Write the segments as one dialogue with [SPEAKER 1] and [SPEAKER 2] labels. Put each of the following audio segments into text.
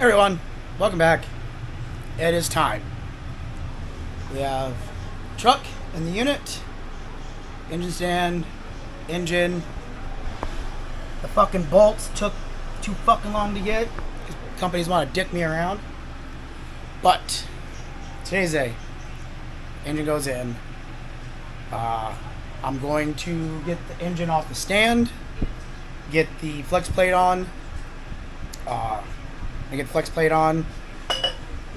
[SPEAKER 1] Everyone, welcome back. It is time. We have truck in the unit, engine stand, engine. The fucking bolts took too fucking long to get because companies want to dick me around. But today's day, engine goes in. I'm going to get the engine off the stand, get the flex plate on. I get the flex plate on.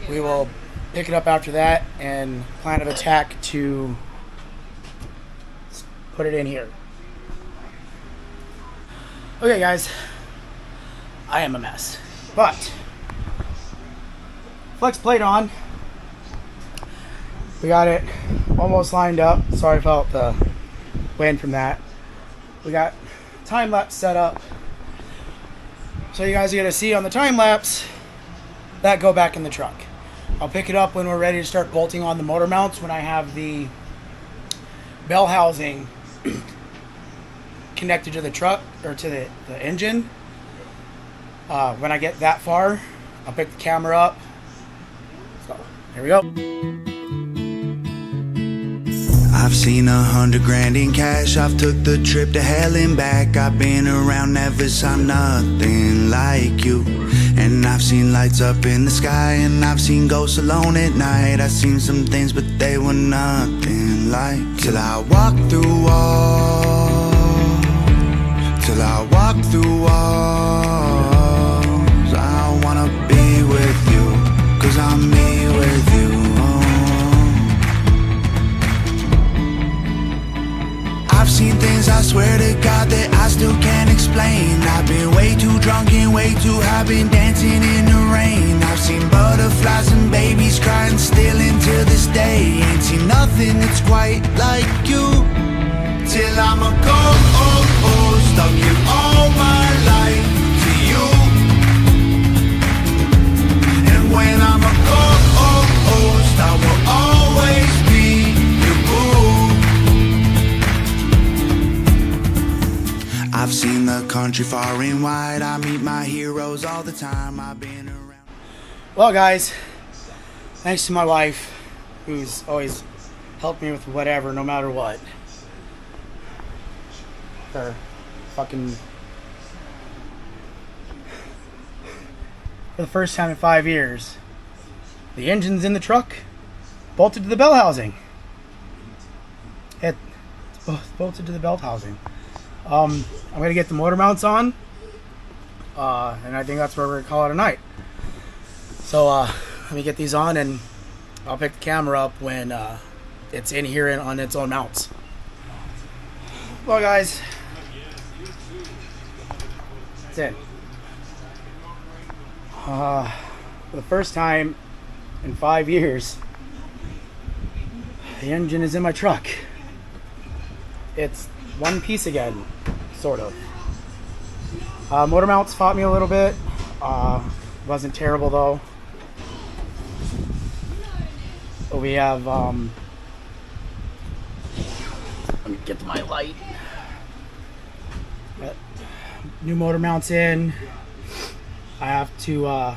[SPEAKER 1] We will pick it up after that and plan of attack to put it in here. Okay, guys, I am a mess, but flex plate on. We got it almost lined up. Sorry about the wind from that. We got time lapse set up. So you guys are going to see on the time lapse that go back in the truck. I'll pick it up when we're ready to start bolting on the motor mounts, when I have the bell housing connected to the truck or to the engine. When I get that far, I'll pick the camera up. So here we go.
[SPEAKER 2] I've seen 100 grand in cash. I've took the trip to hell and back. I've been around, never saw nothing like you. And I've seen lights up in the sky, and I've seen ghosts alone at night. I've seen some things, but they were nothing like. Till I walked through walls. Till I walked through walls. I wanna be with you, 'cause I'm me with you. I've seen things, I swear to God, that I still can't explain. I've been way too drunk and way too high, been dancing in the rain. I've seen butterflies and babies crying still until this day. Ain't seen nothing that's quite like you. Till I'm a ghost, I'll give all my life to you. And when I'm a ghost, I will always be your boo. I've seen the country far and wide. I meet my heroes all the time. I've been around.
[SPEAKER 1] Well, guys, thanks to my wife, who's always helped me with whatever, no matter what. For the first time in 5 years, the engine's in the truck, bolted to the bell housing. It's bolted to the belt housing. I'm gonna get the motor mounts on, and I think that's where we're gonna call it a night. So let me get these on, and I'll pick the camera up when it's in here and on its own mounts. Well, guys, it's in. For the first time in 5 years, the engine is in my truck. It's one piece again, sort of. Motor mounts fought me a little bit. Wasn't terrible though. But we have let me get to my light. Got new motor mounts in. I have to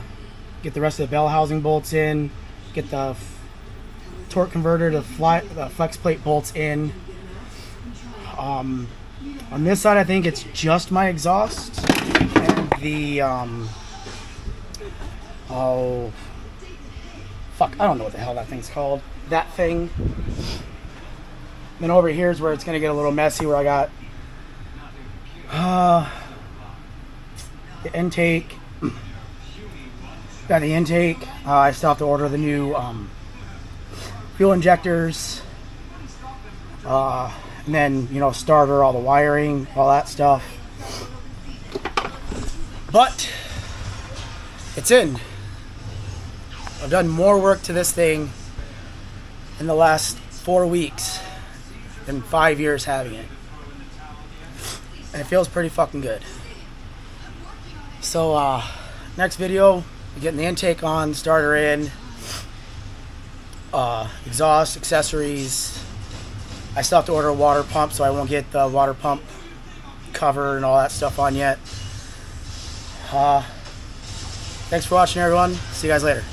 [SPEAKER 1] get the rest of the bell housing bolts in, get the torque converter to flex plate bolts in. On this side, I think it's just my exhaust and the oh fuck, I don't know what the hell that thing's called. That thing. Then over here is where it's gonna get a little messy, where I got the intake. Got the intake. I still have to order the new fuel injectors. And then, you know, starter, all the wiring, all that stuff. But it's in. I've done more work to this thing in the last 4 weeks than 5 years having it. And it feels pretty fucking good. So, next video, getting the intake on, starter in, exhaust, accessories. I still have to order a water pump, so I won't get the water pump cover and all that stuff on yet. Thanks for watching, everyone. See you guys later.